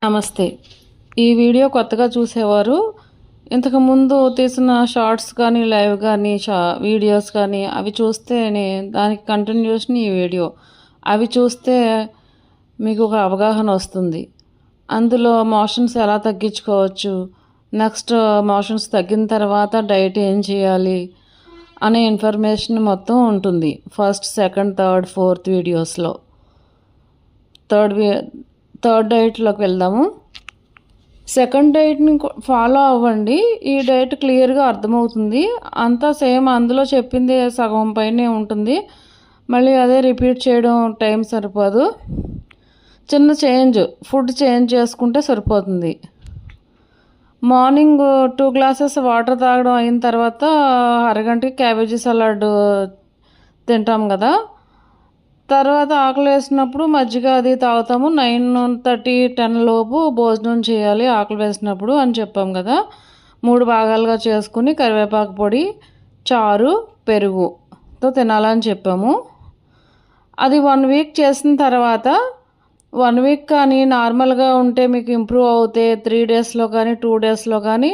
నమస్తే. ఈ వీడియో కొత్తగా చూసేవారు ఇంతకుముందు తీసిన షార్ట్స్ కానీ లైవ్ కానీ వీడియోస్ కానీ అవి చూస్తేనే దానికి కంటిన్యూషన్ ఈ వీడియో అవి చూస్తే మీకు ఒక అవగాహన వస్తుంది. అందులో మోషన్స్ ఎలా తగ్గించుకోవచ్చు, నెక్స్ట్ మోషన్స్ తగ్గిన తర్వాత డైట్ ఏం చేయాలి అనే ఇన్ఫర్మేషన్ మొత్తం ఉంటుంది. ఫస్ట్, సెకండ్, థర్డ్, ఫోర్త్ వీడియోస్లో. థర్డ్ డైట్లోకి వెళ్దాము. సెకండ్ డైట్ని ఫాలో అవ్వండి. ఈ డైట్ క్లియర్గా అర్థమవుతుంది. అంతా సేమ్, అందులో చెప్పింది సగం పైనే ఉంటుంది. మళ్ళీ అదే రిపీట్ చేయడం టైం సరిపోదు. చిన్న ఫుడ్ చేంజ్ చేసుకుంటే సరిపోతుంది. మార్నింగ్ 2 గ్లాసెస్ వాటర్ తాగడం అయిన తర్వాత అరగంటకి క్యాబేజీ సలాడ్ తింటాం కదా. తర్వాత ఆకలి వేసినప్పుడు మజ్జిగ అది తాగుతాము. 9:30, 10 లోపు భోజనం చేయాలి ఆకలి వేసినప్పుడు అని చెప్పాం కదా. 3 భాగాలుగా చేసుకుని కరివేపాకు పొడి, చారు, పెరుగుతో తినాలని చెప్పాము. అది 1 వీక్ చేసిన తర్వాత 1 వీక్ కానీ నార్మల్గా ఉంటే మీకు ఇంప్రూవ్ అవుతే 3 డేస్లో కానీ 2 డేస్లో కానీ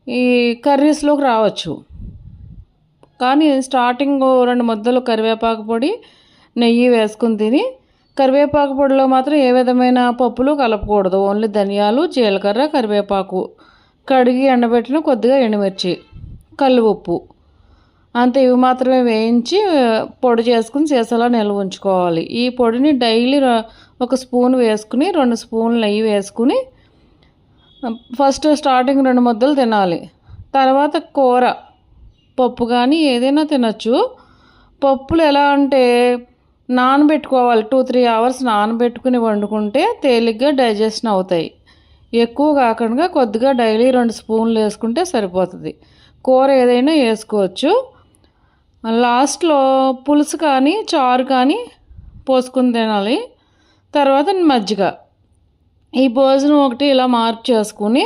ఈ కర్రీస్లోకి రావచ్చు. కానీ స్టార్టింగ్ 2 ముద్దలు కరివేపాకు పొడి, నెయ్యి వేసుకుని తిని, కరివేపాకు పొడిలో మాత్రం ఏ విధమైన పప్పులు కలపకూడదు. ఓన్లీ ధనియాలు, జీలకర్ర, కరివేపాకు, కడిగి ఎండబెట్టిన కొద్దిగా ఎండుమిర్చి, కల్లు ఉప్పు అంతే. ఇవి మాత్రమే వేయించి పొడి చేసుకుని సీసాలో నిల్వ ఉంచుకోవాలి. ఈ పొడిని డైలీ 1 స్పూన్ వేసుకుని 2 స్పూన్లు నెయ్యి వేసుకుని ఫస్ట్ స్టార్టింగ్ 2 ముద్దలు తినాలి. తర్వాత కూర, పప్పు కానీ ఏదైనా తినచ్చు. పప్పులు ఎలా అంటే నానబెట్టుకోవాలి. 2-3 అవర్స్ నానబెట్టుకుని వండుకుంటే తేలిగ్గా డైజెషన్ అవుతాయి. ఎక్కువ కాకుండా కొద్దిగా డైలీ 2 స్పూన్లు వేసుకుంటే సరిపోతుంది. కూర ఏదైనా వేసుకోవచ్చు. లాస్ట్లో పులుసు కానీ చారు కానీ పోసుకుని తినాలి. తర్వాత మజ్జిగ. ఈ భోజనం ఒకటి ఇలా మార్పు చేసుకుని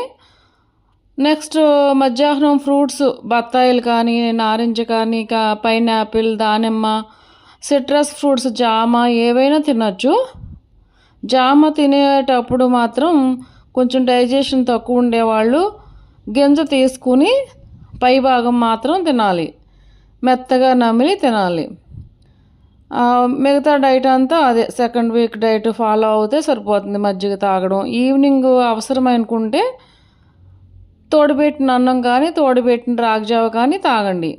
నెక్స్ట్ మధ్యాహ్నం ఫ్రూట్స్, బత్తాయిలు కానీ, నారింజ కానీ, పైనాపిల్, దానిమ్మ, సిట్రస్ ఫ్రూట్స్, జామ ఏవైనా తినచ్చు. జామ తినేటప్పుడు మాత్రం కొంచెం డైజెషన్ తక్కువ ఉండేవాళ్ళు గింజ తీసుకుని పై భాగం మాత్రం తినాలి. మెత్తగా నమిలి తినాలి. మిగతా డైట్ అంతా అదే సెకండ్ వీక్ డైట్ ఫాలో అవుతే సరిపోతుంది. మజ్జిగ తాగడం, ఈవినింగ్ అవసరం అనుకుంటే తోడుపెట్టిన అన్నం కానీ తోడుపెట్టిన రాగిజావ కానీ తాగండి.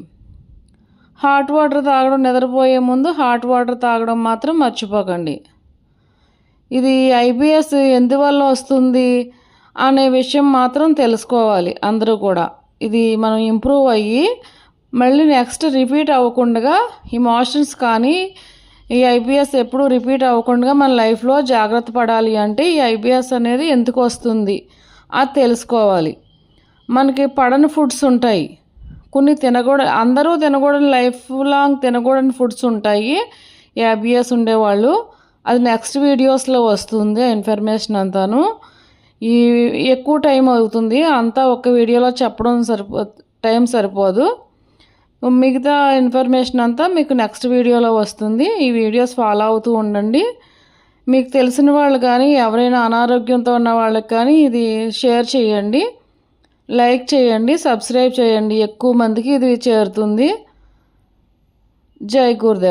హాట్ వాటర్ తాగడం, నిద్రపోయే ముందు హాట్ వాటర్ తాగడం మాత్రం మర్చిపోకండి. ఇది ఐబిఎస్ ఎందువల్ల వస్తుంది అనే విషయం మాత్రం తెలుసుకోవాలి అందరూ కూడా. ఇది మనం ఇంప్రూవ్ అయ్యి మళ్ళీ నెక్స్ట్ రిపీట్ అవ్వకుండా, ఈ మోషన్స్ కానీ ఈ ఐబిఎస్ ఎప్పుడూ రిపీట్ అవ్వకుండా మన లైఫ్లో జాగ్రత్త పడాలి అంటే ఈ ఐబిఎస్ అనేది ఎందుకు వస్తుంది అది తెలుసుకోవాలి. మనకి పడని ఫుడ్స్ ఉంటాయి కొన్ని, అందరూ తినకూడని, లైఫ్ లాంగ్ తినకూడని ఫుడ్స్ ఉంటాయి ఈ ఐబిఎస్ ఉండేవాళ్ళు. అది నెక్స్ట్ వీడియోస్లో వస్తుంది ఇన్ఫర్మేషన్ అంతాను. ఈ ఎక్కువ టైం అవుతుంది, అంతా ఒక వీడియోలో చెప్పడం టైం సరిపోదు. మిగతా ఇన్ఫర్మేషన్ అంతా మీకు నెక్స్ట్ వీడియోలో వస్తుంది. ఈ వీడియోస్ ఫాలో అవుతూ ఉండండి. మీకు తెలిసిన వాళ్ళు కానీ ఎవరైనా అనారోగ్యంతో ఉన్న వాళ్ళకి కానీ ఇది షేర్ చేయండి, లైక్ చేయండి, సబ్స్క్రైబ్ చేయండి. ఎక్కువ మందికి ఇది చేరుతుంది. జై గురుదేవ్.